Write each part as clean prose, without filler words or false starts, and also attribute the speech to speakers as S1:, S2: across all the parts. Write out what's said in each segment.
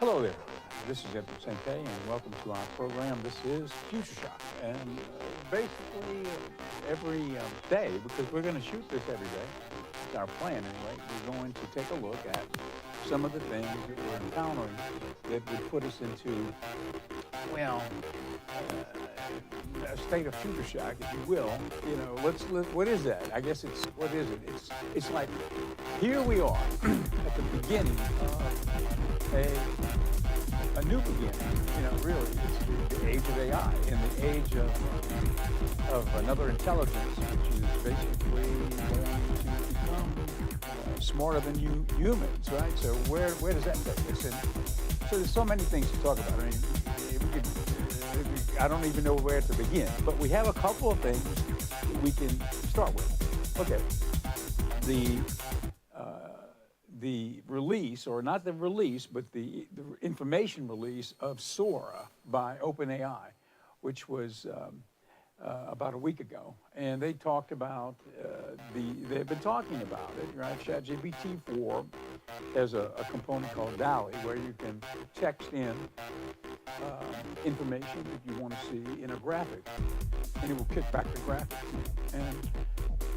S1: Hello there. This is Edward St. and welcome to our program. This is Futureshock. And basically, every day, because we're going to shoot this every day, it's our plan anyway, we're going to take a look at some of the things that we're encountering that would put us into, well, a state of future shock, if you will. You know, what is that? I guess what is it? It's like, here we are at the beginning of a new beginning. You know, really, it's the age of AI and the age of another intelligence, which is basically going to become smarter than humans, right? So where does that take us? And so there's so many things to talk about. I mean, I don't even know where to begin, but we have a couple of things that we can start with. Okay, the release, or not the release, but the information release of Sora by OpenAI, which was about a week ago, and they talked about they've been talking about it, right? ChatGPT-4 has a component called DALL-E where you can text in information that you want to see in a graphic, and it will kick back the graphic. And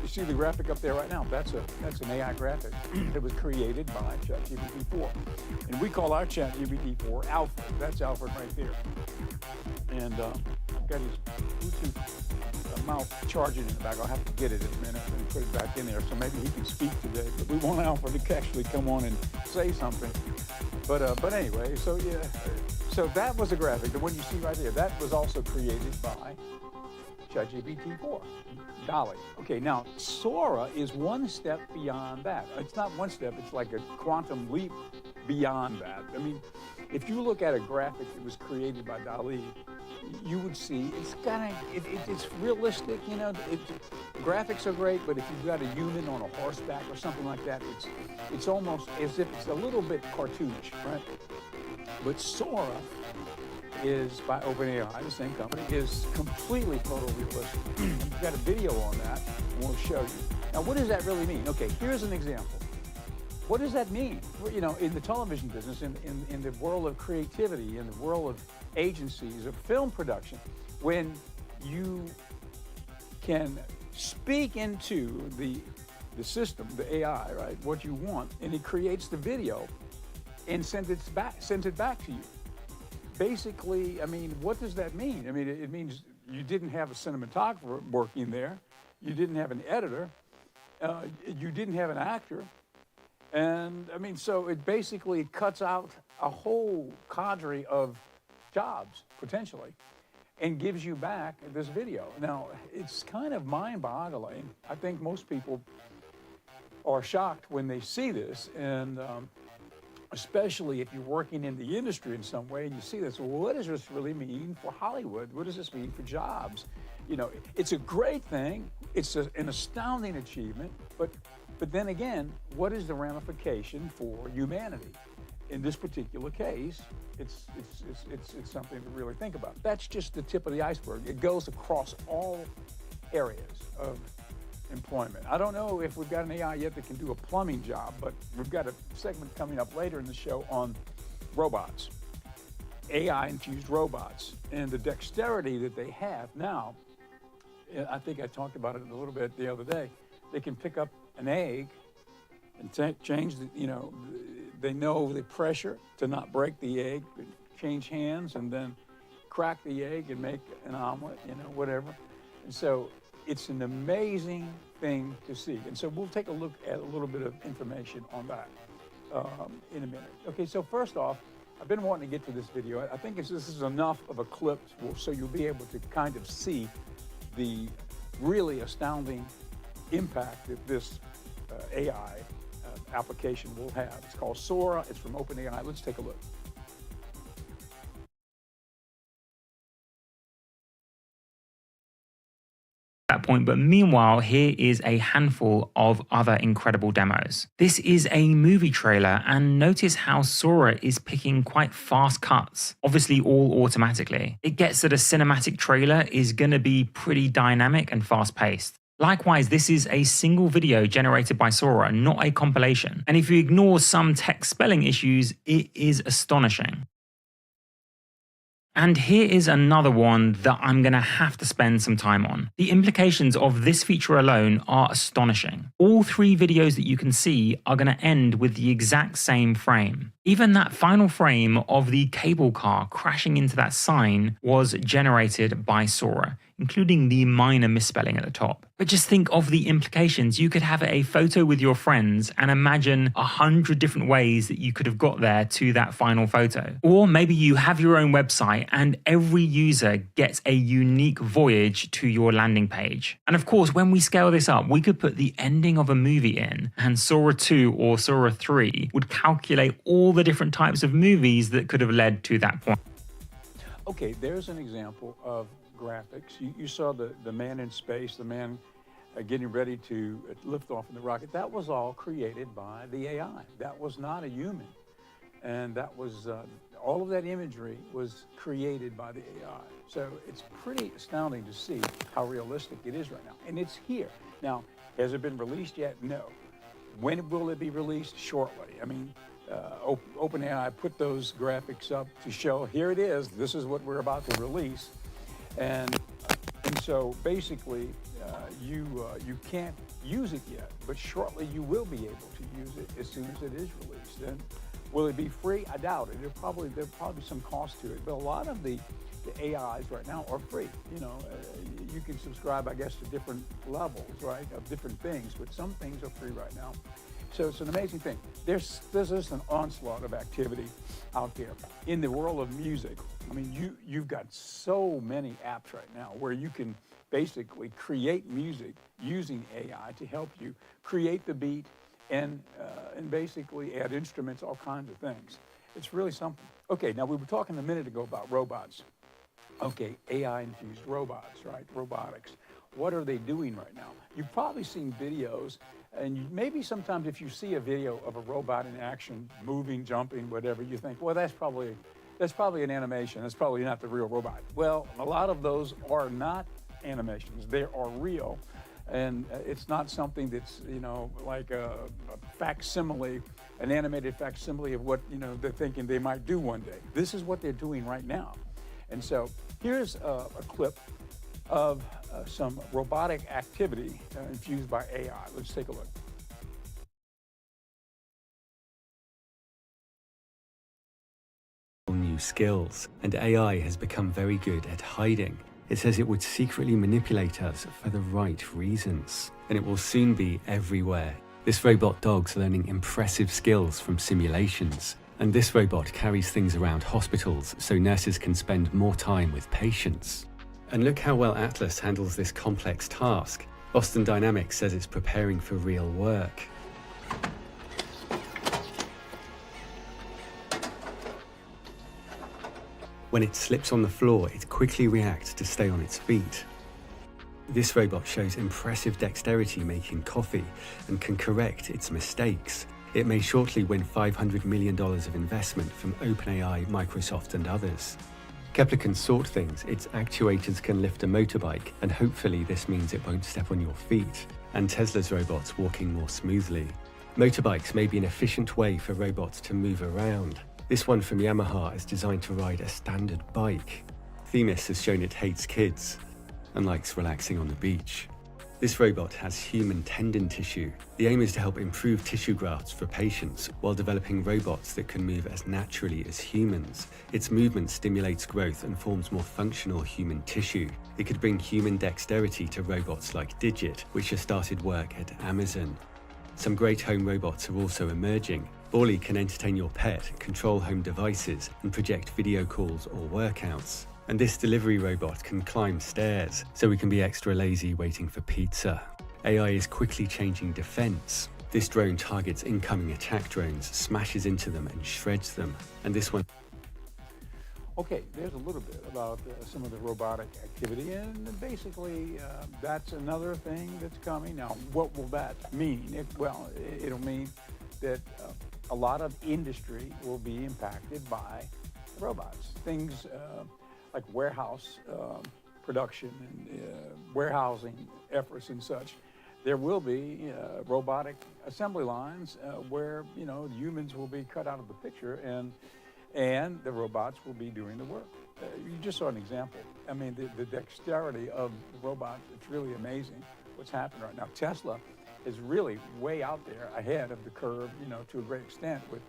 S1: you see the graphic up there right now. That's an AI graphic that was created by ChatGPT-4, and we call our ChatGPT-4 Alfred. That's Alfred right there. And I've got his Bluetooth mouth charging in the back. I'll have to get it in a minute and put it back in there, so maybe he can speak today. But we want Alfred to actually come on and say something. But anyway, so yeah, so that was a graphic. The one you see right there, that was also created by ChatGPT-4, DALL-E. Okay, now Sora is one step beyond that. It's not one step, it's like a quantum leap beyond that. I mean, if you look at a graphic that was created by DALL-E, you would see it's realistic, you know. Graphics are great, but if you've got a human on a horseback or something like that, it's almost as if it's a little bit cartoonish, right? But Sora is by OpenAI, the same company, is completely photorealistic. We've got a video on that, and we'll show you. Now, what does that really mean? Okay, here's an example. What does that mean? You know, in the television business, in the world of creativity, in the world of agencies, of film production, when you can speak into the system, the AI, right, what you want, and it creates the video and sends it back to you. Basically, I mean, what does that mean? I mean, it means you didn't have a cinematographer working there, you didn't have an editor, you didn't have an actor, and I mean, so it basically cuts out a whole cadre of jobs, potentially, and gives you back this video. Now, it's kind of mind-boggling. I think most people are shocked when they see this, and especially if you're working in the industry in some way and you see this. Well, what does this really mean for Hollywood? What does this mean for jobs? You know, it's a great thing. It's an astounding achievement, but then again, what is the ramification for humanity? In this particular case, it's something to really think about. That's just the tip of the iceberg. It goes across all areas of employment. I don't know if we've got an AI yet that can do a plumbing job, but we've got a segment coming up later in the show on robots, AI-infused robots, and the dexterity that they have now. I think I talked about it a little bit the other day. They can pick up an egg and change the, you know, they know the pressure to not break the egg, change hands, and then crack the egg and make an omelet, you know, whatever. And so it's an amazing thing to see. And so we'll take a look at a little bit of information on that in a minute. Okay, so first off, I've been wanting to get to this video. I think this is enough of a clip so you'll be able to kind of see the really astounding impact that this AI application will have. It's called Sora. It's from OpenAI. Let's take a look.
S2: That point, but meanwhile, here is a handful of other incredible demos. This is a movie trailer, and notice how Sora is picking quite fast cuts, obviously all automatically. It gets that a cinematic trailer is going to be pretty dynamic and fast-paced. Likewise, this is a single video generated by Sora, not a compilation. And if you ignore some text spelling issues, it is astonishing. And here is another one that I'm going to have to spend some time on. The implications of this feature alone are astonishing. All 3 videos that you can see are going to end with the exact same frame. Even that final frame of the cable car crashing into that sign was generated by Sora, including the minor misspelling at the top. But just think of the implications. You could have a photo with your friends and imagine 100 different ways that you could have got there to that final photo. Or maybe you have your own website and every user gets a unique voyage to your landing page. And of course, when we scale this up, we could put the ending of a movie in, and Sora 2 or Sora 3 would calculate all the different types of movies that could have led to that point.
S1: Okay, there's an example of graphics. You saw the man in space, the man getting ready to lift off in the rocket. That was all created by the AI. That was not a human. And that was, all of that imagery was created by the AI. So it's pretty astounding to see how realistic it is right now. And it's here. Now, has it been released yet? No. When will it be released? Shortly. I mean, OpenAI put those graphics up to show, here it is, this is what we're about to release. And so basically, you can't use it yet, but shortly you will be able to use it as soon as it is released. And will it be free? I doubt it. There'll probably be some cost to it, but a lot of the AIs right now are free. You know, you can subscribe, I guess, to different levels, right, of different things, but some things are free right now. So it's an amazing thing. There's just an onslaught of activity out there in the world of music. I mean, you've got so many apps right now where you can basically create music using AI to help you create the beat and basically add instruments, all kinds of things. It's really something. Okay, now we were talking a minute ago about robots. Okay, AI-infused robots, right? Robotics. What are they doing right now? You've probably seen videos, and maybe sometimes if you see a video of a robot in action, moving, jumping, whatever, you think, well, that's probably an animation. That's probably not the real robot. Well, a lot of those are not animations. They are real. And it's not something that's, you know, like a facsimile, an animated facsimile of what, you know, they're thinking they might do one day. This is what they're doing right now. And so here's a clip of some robotic activity infused by AI. Let's take a look.
S3: New skills, and AI has become very good at hiding. It says it would secretly manipulate us for the right reasons, and it will soon be everywhere. This robot dog's learning impressive skills from simulations, and this robot carries things around hospitals so nurses can spend more time with patients. And look how well Atlas handles this complex task. Boston Dynamics says it's preparing for real work. When it slips on the floor, it quickly reacts to stay on its feet. This robot shows impressive dexterity making coffee and can correct its mistakes. It may shortly win $500 million of investment from OpenAI, Microsoft, and others. Kepler can sort things. Its actuators can lift a motorbike, and hopefully this means it won't step on your feet. And Tesla's robots walking more smoothly. Motorbikes may be an efficient way for robots to move around. This one from Yamaha is designed to ride a standard bike. Themis has shown it hates kids and likes relaxing on the beach. This robot has human tendon tissue. The aim is to help improve tissue grafts for patients while developing robots that can move as naturally as humans. Its movement stimulates growth and forms more functional human tissue. It could bring human dexterity to robots like Digit, which has started work at Amazon. Some great home robots are also emerging. Borley can entertain your pet, control home devices, and project video calls or workouts. And this delivery robot can climb stairs, so we can be extra lazy waiting for pizza. AI is quickly changing defense. This drone targets incoming attack drones, smashes into them, and shreds them. And this one...
S1: Okay, there's a little bit about some of the robotic activity, and basically that's another thing that's coming. Now, what will that mean? It'll mean that a lot of industry will be impacted by robots. Things like warehouse production and warehousing efforts and such, there will be robotic assembly lines where humans will be cut out of the picture, and the robots will be doing the work. You just saw an example. I mean, the dexterity of the robot, it's really amazing what's happening right now. Tesla is really way out there ahead of the curve, to a great extent with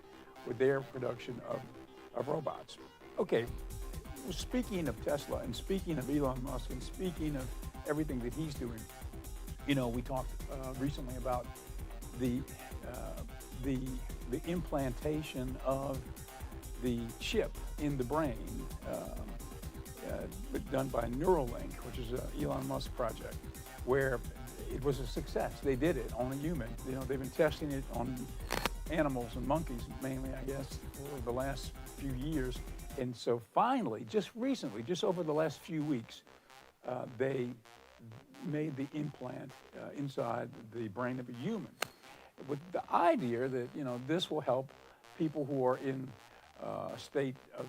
S1: their production of robots. Okay, well, speaking of Tesla and speaking of Elon Musk and speaking of everything that he's doing, we talked recently about the implantation of the chip in the brain, done by Neuralink, which is an Elon Musk project, where it was a success. They did it on a human. They've been testing it on animals and monkeys mainly, I guess, for the last few years. And so finally, just recently, just over the last few weeks, they made the implant inside the brain of a human, with the idea that this will help people who are in a state of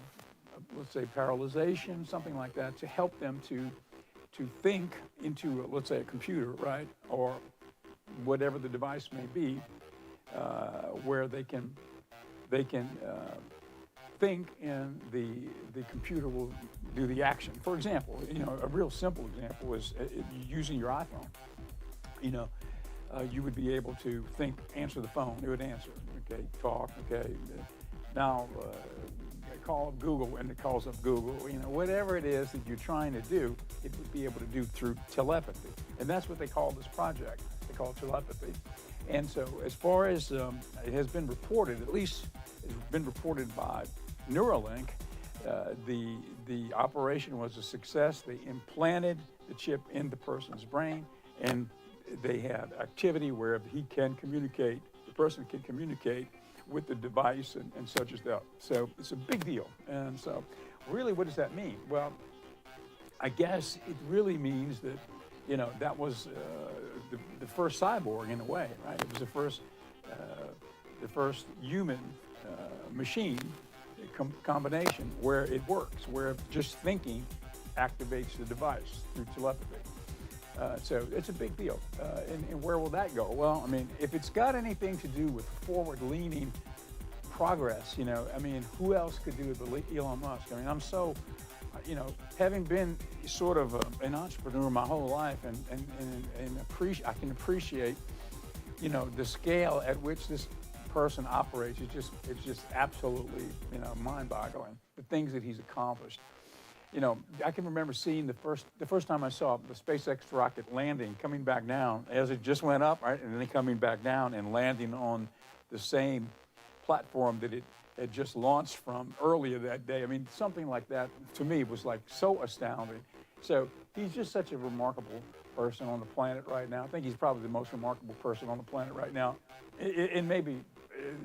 S1: let's say paralyzation, something like that, to help them to think into let's say a computer, right, or whatever the device may be, where they can think and the computer will do the action. For example, a real simple example is using your iPhone. You would be able to think, answer the phone, it would answer. Okay, talk. Okay, now call up Google, and it calls up Google. Whatever it is that you're trying to do, it would be able to do through telepathy, and that's what they call this project. They call it telepathy. And so, as far as it has been reported, at least it's been reported by Neuralink, the operation was a success. They implanted the chip in the person's brain, and they had activity where the person can communicate with the device and such as that. So it's a big deal. And so really, what does that mean? Well, I guess it really means that, that was the first cyborg in a way, right? It was the first human machine combination where it works, where just thinking activates the device through telepathy. So it's a big deal. And where will that go? Well, I mean, if it's got anything to do with forward-leaning progress, who else could do it but Elon Musk? I mean, I'm so, having been sort of an entrepreneur my whole life, and I can appreciate, the scale at which this person operates. It's just absolutely, mind-boggling, the things that he's accomplished. I can remember seeing the first time I saw the SpaceX rocket landing, coming back down as it just went up, right, and then coming back down and landing on the same platform that it had just launched from earlier that day. I mean, something like that to me was like so astounding. So he's just such a remarkable person on the planet right now. I think he's probably the most remarkable person on the planet right now, and maybe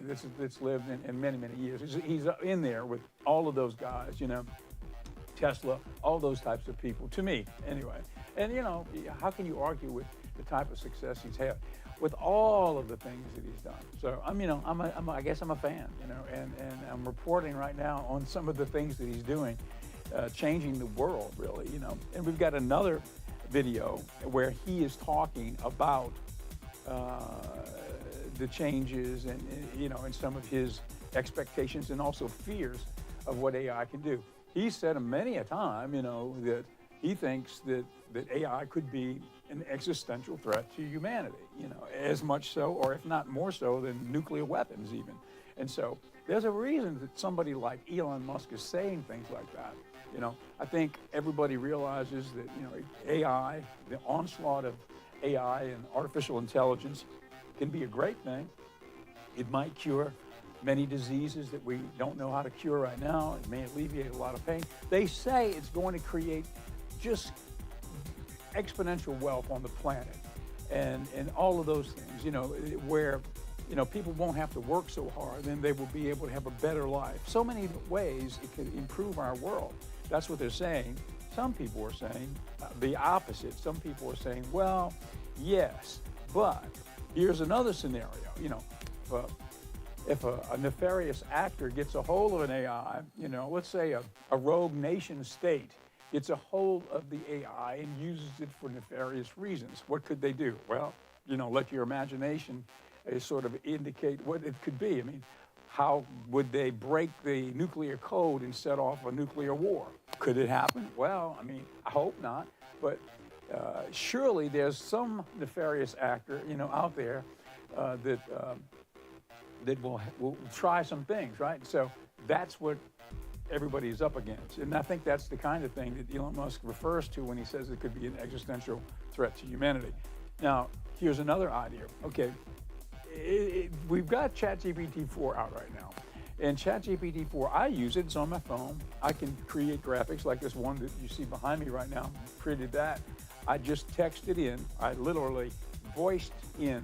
S1: that's lived in many, many years. He's in there with all of those guys, Tesla, all those types of people, to me, anyway. And, how can you argue with the type of success he's had with all of the things that he's done? So, I guess I'm a fan, and I'm reporting right now on some of the things that he's doing, changing the world, really, And we've got another video where he is talking about the changes and some of his expectations and also fears of what AI can do. He said many a time, that he thinks that AI could be an existential threat to humanity, as much so, or if not more so, than nuclear weapons even. And so there's a reason that somebody like Elon Musk is saying things like that. I think everybody realizes that, AI, the onslaught of AI and artificial intelligence can be a great thing. It might cure many diseases that we don't know how to cure right now. It may alleviate a lot of pain. They say it's going to create just exponential wealth on the planet and all of those things, where, people won't have to work so hard, then they will be able to have a better life. So many ways it could improve our world. That's what they're saying. Some people are saying the opposite. Some people are saying, well, yes, but here's another scenario, if a nefarious actor gets a hold of an AI, let's say a rogue nation state gets a hold of the AI and uses it for nefarious reasons. What could they do? Well, let your imagination sort of indicate what it could be. I mean, how would they break the nuclear code and set off a nuclear war? Could it happen? Well, I mean, I hope not, but surely there's some nefarious actor, out there that will try some things, right? So that's what everybody is up against. And I think that's the kind of thing that Elon Musk refers to when he says it could be an existential threat to humanity. Now, here's another idea. Okay, we've got ChatGPT 4 out right now. And ChatGPT 4, I use it, it's on my phone. I can create graphics like this one that you see behind me right now. Created that. I just texted in, I literally voiced in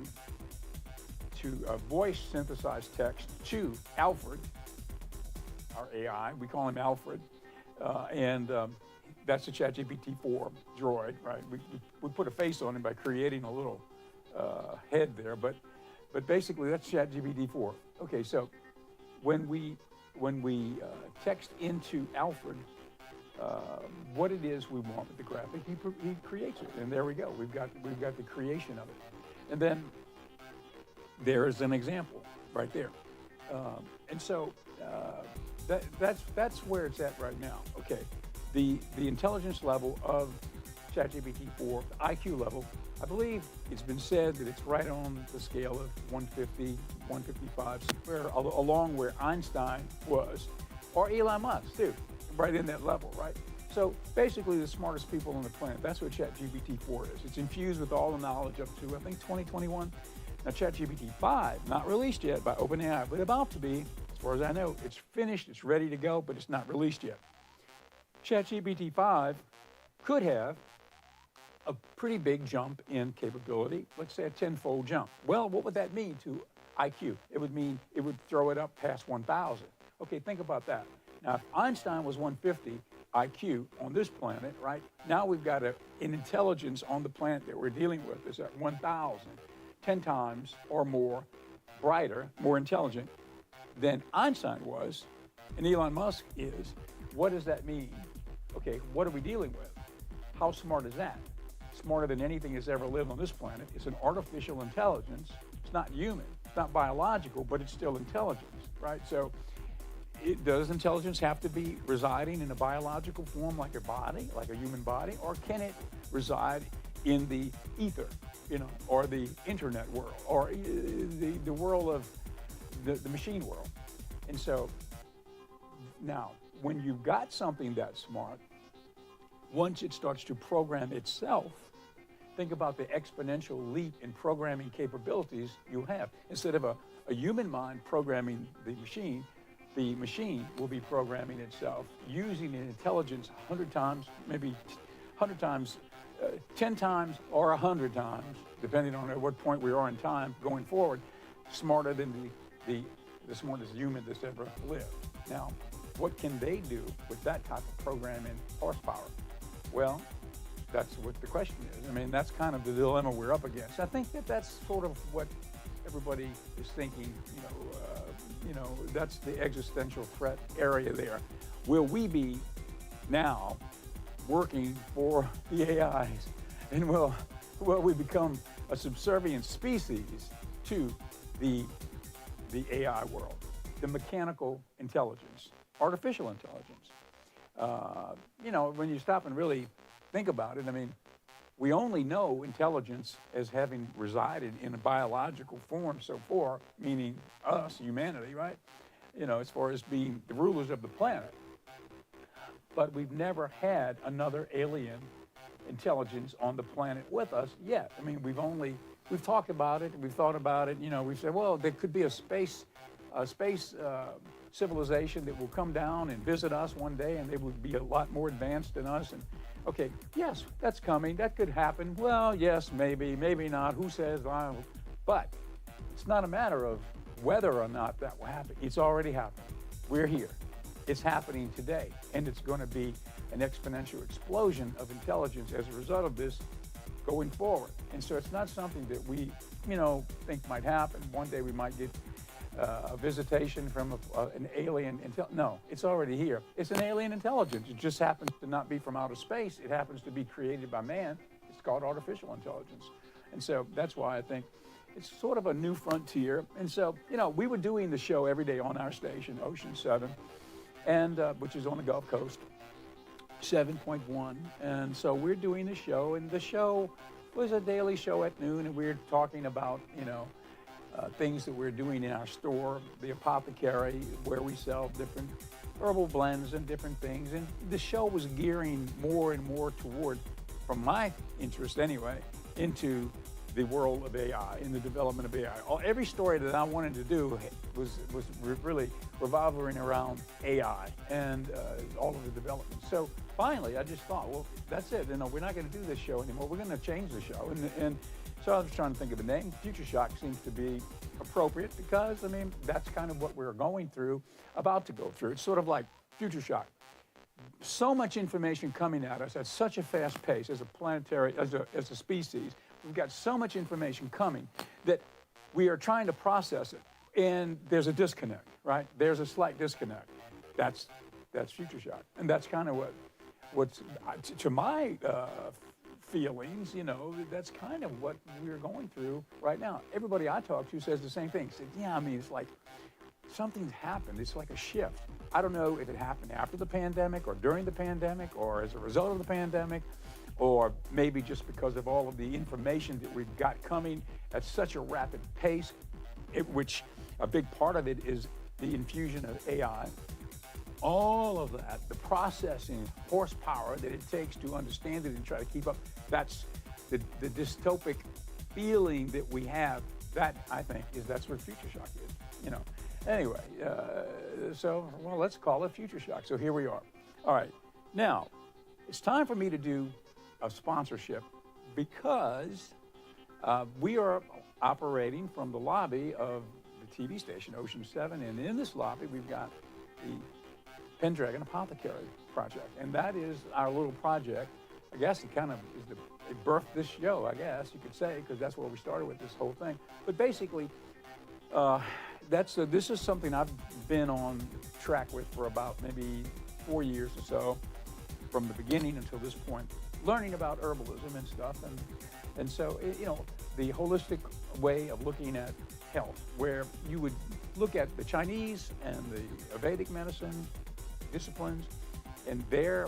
S1: to voice synthesized text to Alfred, our AI. We call him Alfred. And that's the ChatGPT 4 droid, right? We put a face on him by creating a little head there, but basically that's ChatGPT 4. Okay, so when we text into Alfred what it is we want with the graphic, he creates it, and there we go. We've got the creation of it, and then there is an example right there, and so that's where it's at right now. Okay, the intelligence level of ChatGPT 4, the IQ level, I believe it's been said that it's right on the scale of 150, 155, somewhere along where Einstein was, or Elon Musk too, right in that level, right? So basically the smartest people on the planet, that's what ChatGPT 4 is. It's infused with all the knowledge up to, I think, 2021. Now ChatGPT 5, not released yet by OpenAI, but about to be, as far as I know. It's finished, it's ready to go, but it's not released yet. ChatGPT 5 could have a pretty big jump in capability, let's say a 10-fold jump. Well, what would that mean to IQ? It would mean it would throw it up past 1,000. Okay, think about that. Now, if Einstein was 150 IQ on this planet, right? Now we've got an intelligence on the planet that we're dealing with is at 1,000, 10 times or more brighter, more intelligent than Einstein was, and Elon Musk is. What does that mean? Okay, what are we dealing with? How smart is that? Smarter than anything that's ever lived on this planet. It's an artificial intelligence. It's not human, it's not biological, but it's still intelligence, right? So does intelligence have to be residing in a biological form like a body, like a human body, or can it reside in the ether, or the internet world, or the world of the machine world? And so now, when you've got something that smart, once it starts to program itself, think about the exponential leap in programming capabilities you have. Instead of a human mind programming the machine will be programming itself using an intelligence 100 times, maybe 100 times, 10 times, or 100 times, depending on at what point we are in time going forward, smarter than the smartest human that's ever lived. Now, what can they do with that type of programming horsepower? Well, that's what the question is. I mean, that's kind of the dilemma we're up against. I think that's sort of what everybody is thinking, that's the existential threat area there. Will we be now working for the AIs, and will we become a subservient species to the AI world, the mechanical intelligence, artificial intelligence? When you stop and really think about it, I mean, we only know intelligence as having resided in a biological form so far, meaning us, humanity, right? As far as being the rulers of the planet. But we've never had another alien intelligence on the planet with us yet. I mean, we've talked about it, we've thought about it, we've said, well, there could be a space civilization that will come down and visit us one day, and they would be a lot more advanced than us. And okay, yes, that's coming. That could happen. Well, yes, maybe not. Who says? But it's not a matter of whether or not that will happen. It's already happened. We're here. It's happening today, and it's going to be an exponential explosion of intelligence as a result of this going forward. And so it's not something that we, think might happen. One day we might get a visitation from an alien no, it's already here. It's an alien intelligence. It just happens to not be from outer space. It happens to be created by man. It's called artificial intelligence. And so that's why I think it's sort of a new frontier. And so, we were doing the show every day on our station, Ocean 7, and which is on the Gulf Coast, 7.1. And so we're doing the show, and the show was a daily show at noon, and we're talking about, things that we're doing in our store, the apothecary, where we sell different herbal blends and different things. And the show was gearing more and more toward, from my interest anyway, into the world of AI, in the development of AI. Every story that I wanted to do was really revolving around AI and all of the development. So finally, I just thought, well, that's it. We're not going to do this show anymore. We're going to change the show. And so I was trying to think of a name. Futureshock seems to be appropriate because, that's kind of what we're going through, about to go through. It's sort of like Futureshock. So much information coming at us at such a fast pace as a species. We've got so much information coming that we are trying to process it, and there's a disconnect, right? There's a slight disconnect. That's Futureshock, and that's kind of what's to my feelings. That's kind of what we're going through right now. Everybody I talk to says the same thing. Says, yeah, it's like something's happened. It's like a shift. I don't know if it happened after the pandemic or during the pandemic or as a result of the pandemic, or maybe just because of all of the information that we've got coming at such a rapid pace, which a big part of it is the infusion of AI. All of that, the processing horsepower that it takes to understand it and try to keep up, that's the dystopic feeling that we have. That, I think, that's what Futureshock is, Anyway, let's call it Futureshock. So here we are. All right, now, it's time for me to do a sponsorship because we are operating from the lobby of the TV station, Ocean 7, and in this lobby we've got the Pendragon Apothecary Project, and that is our little project. I guess it kind of is it birthed this show, I guess you could say, because that's where we started with this whole thing. But basically, this is something I've been on track with for about maybe 4 years or so, from the beginning until this point, learning about herbalism and stuff, and so the holistic way of looking at health, where you would look at the Chinese and the Vedic medicine disciplines and their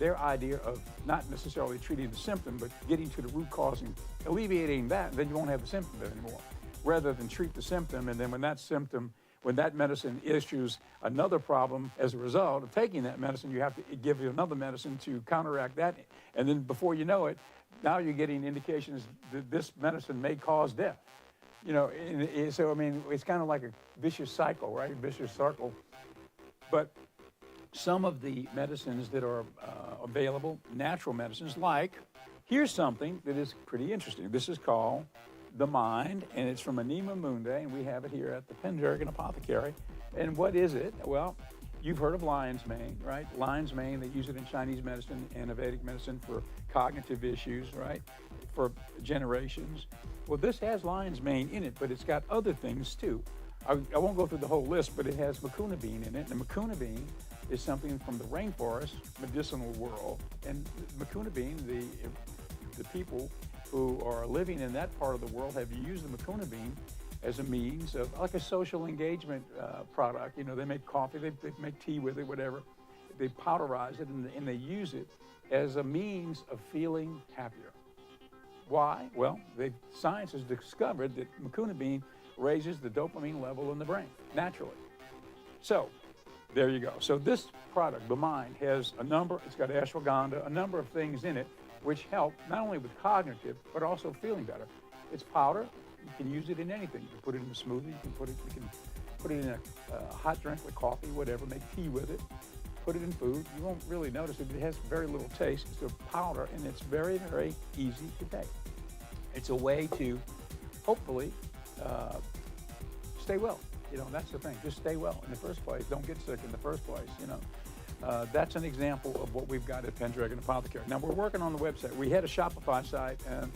S1: idea of not necessarily treating the symptom, but getting to the root cause and alleviating that, then you won't have the symptom anymore. Rather than treat the symptom, and then when that medicine issues another problem as a result of taking that medicine, you have to give you another medicine to counteract that. And then before you know it, now you're getting indications that this medicine may cause death. So, it's kind of like a vicious cycle, right? Vicious circle. But some of the medicines that are available, natural medicines, here's something that is pretty interesting. This is called the Mind, and it's from Anima Mundi, and we have it here at the Pendragon Apothecary. And what is it? Well, you've heard of lion's mane, right? Lion's mane, they use it in Chinese medicine and Vedic medicine for cognitive issues, right? For generations. Well, this has lion's mane in it, but it's got other things too. I won't go through the whole list, but it has mucuna bean in it. And mucuna bean is something from the rainforest medicinal world. And mucuna bean, the people who are living in that part of the world have used the mucuna bean as a means of, like a social engagement product. They make coffee, they make tea with it, whatever. They powderize it and they use it as a means of feeling happier. Why? Well, science has discovered that mucuna bean raises the dopamine level in the brain naturally. So there you go. So this product, the Mind, has it's got ashwagandha, a number of things in it which help not only with cognitive, but also feeling better. It's powder. You can use it in anything. You can put it in a smoothie. You can put it in a hot drink with coffee, whatever. Make tea with it. Put it in food. You won't really notice it. It has very little taste. It's a powder, and it's very, very easy to take. It's a way to hopefully stay well. That's the thing. Just stay well in the first place. Don't get sick in the first place. That's an example of what we've got at Pendragon Apothecary. Now, we're working on the website. We had a Shopify site, and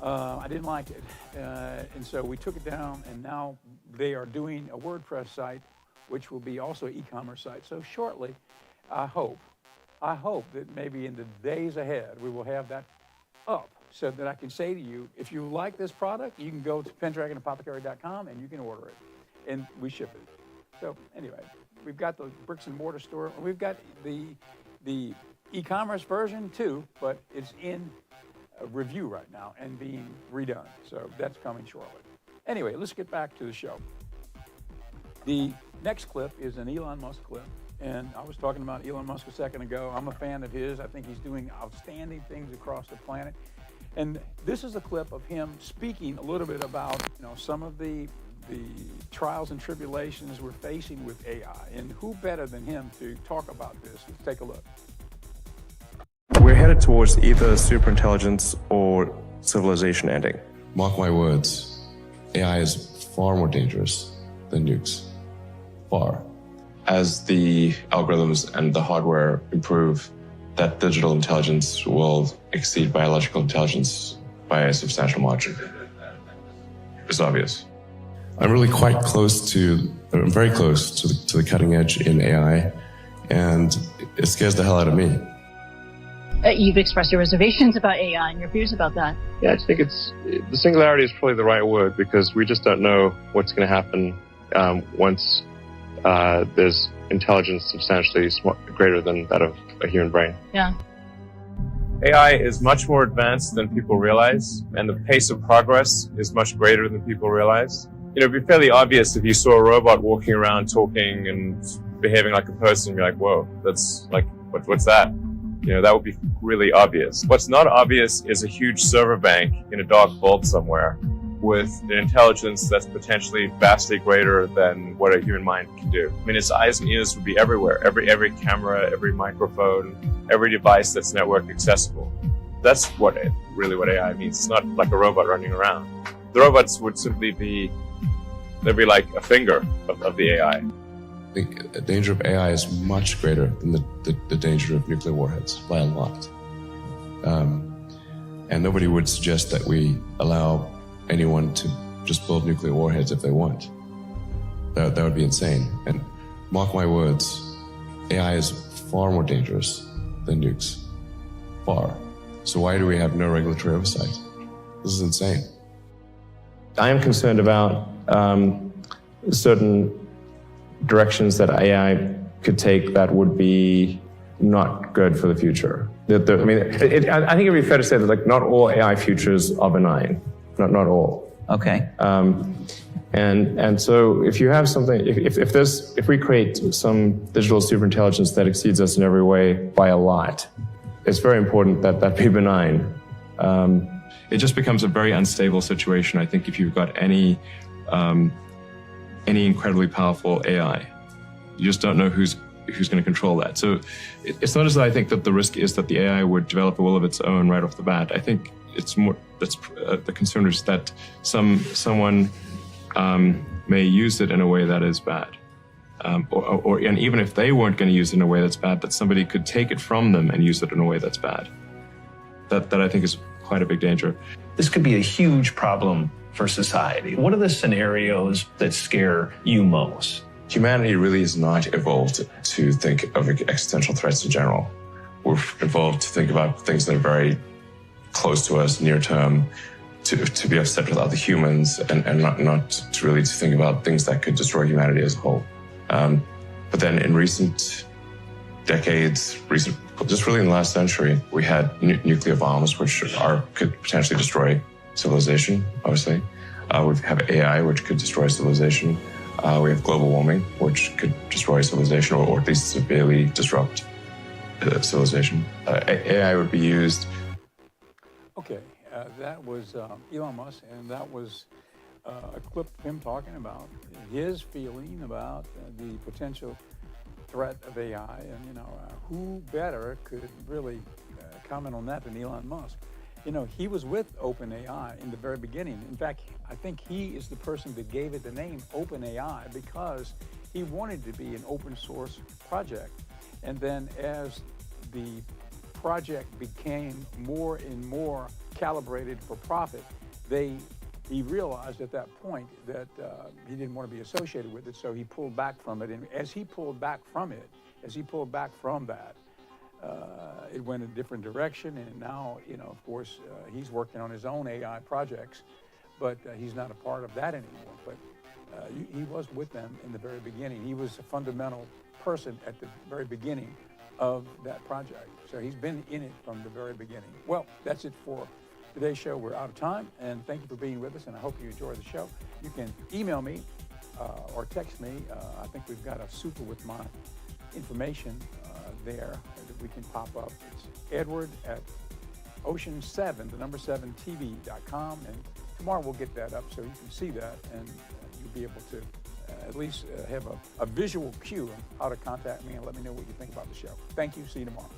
S1: I didn't like it. And so we took it down, and now they are doing a WordPress site, which will be also an e-commerce site. So shortly, I hope that maybe in the days ahead, we will have that up so that I can say to you, if you like this product, you can go to pendragonapothecary.com and you can order it, and we ship it. So anyway, we've got the bricks and mortar store. We've got the e-commerce version too, but it's in a review right now and being redone. So that's coming shortly. Anyway, let's get back to the show. The next clip is an Elon Musk clip. And I was talking about Elon Musk a second ago. I'm a fan of his. I think he's doing outstanding things across the planet. And this is a clip of him speaking a little bit about, some of the trials and tribulations we're facing with AI. And who better than him to talk about this? Let's take a look.
S4: We're headed towards either superintelligence or civilization ending.
S5: Mark my words, AI is far more dangerous than nukes. Far. As the algorithms and the hardware improve, that digital intelligence will exceed biological intelligence by a substantial margin. It's obvious. I'm very close to the cutting edge in AI, and it scares the hell out of me.
S6: You've expressed your reservations about AI and your views about that.
S4: Yeah, I think the singularity is probably the right word, because we just don't know what's going to happen once there's intelligence substantially greater than that of a human brain.
S6: Yeah.
S4: AI is much more advanced than people realize, and the pace of progress is much greater than people realize. It'd be fairly obvious if you saw a robot walking around talking and behaving like a person, you're like, whoa, that's like, what's that? That would be really obvious. What's not obvious is a huge server bank in a dark vault somewhere with an intelligence that's potentially vastly greater than what a human mind can do. I mean, its eyes and ears would be everywhere. Every camera, every microphone, every device that's network accessible. That's really what AI means. It's not like a robot running around. The robots would simply they'd be like a finger of the AI.
S5: The danger of AI is much greater than the danger of nuclear warheads by a lot. And nobody would suggest that we allow anyone to just build nuclear warheads if they want. That would be insane. And mark my words, AI is far more dangerous than nukes. Far. So why do we have no regulatory oversight? This is insane.
S4: I am concerned about certain directions that AI could take that would be not good for the future. I think it'd be fair to say that not all AI futures are benign. Not all.
S7: Okay.
S4: And so if you have something, if we create some digital superintelligence that exceeds us in every way by a lot, it's very important that that be benign.
S5: It just becomes a very unstable situation, I think, if you've got any incredibly powerful AI. You just don't know who's going to control that. So it's not as though I think that the risk is that the AI would develop a will of its own right off the bat. I think it's more, the concern is that someone may use it in a way that is bad. And even if they weren't going to use it in a way that's bad, that somebody could take it from them and use it in a way that's bad. That I think is quite a big danger.
S7: This could be a huge problem for society. What are the scenarios that scare you most?
S5: Humanity really is not evolved to think of existential threats in general. We're evolved to think about things that are very close to us, near term, to be upset with other humans, and not to really to think about things that could destroy humanity as a whole. But then in recent decades, just really in the last century, we had nuclear bombs, which could potentially destroy civilization, obviously. We have AI, which could destroy civilization. We have global warming, which could destroy civilization, or at least severely disrupt civilization. AI would be used.
S1: Okay, that was Elon Musk, and that was a clip of him talking about his feeling about the potential threat of AI, and who better could really comment on that than Elon Musk? He was with OpenAI in the very beginning. In fact, I think he is the person that gave it the name OpenAI because he wanted to be an open source project. And then as the project became more and more calibrated for profit, they he realized at that point that he didn't want to be associated with it, so he pulled back from it. And as he pulled back from that, it went a different direction. And now, of course, he's working on his own AI projects, but he's not a part of that anymore. But he was with them in the very beginning. He was a fundamental person at the very beginning of that project. So he's been in it from the very beginning. Well, that's it for today's show. We're out of time, and thank you for being with us, and I hope you enjoy the show. You can email me or text me. I think we've got a super with my information there that we can pop up. It's Edward at ocean7, the number 7tv.com, and tomorrow we'll get that up so you can see that, and you'll be able to at least have a visual cue on how to contact me and let me know what you think about the show. Thank you. See you tomorrow.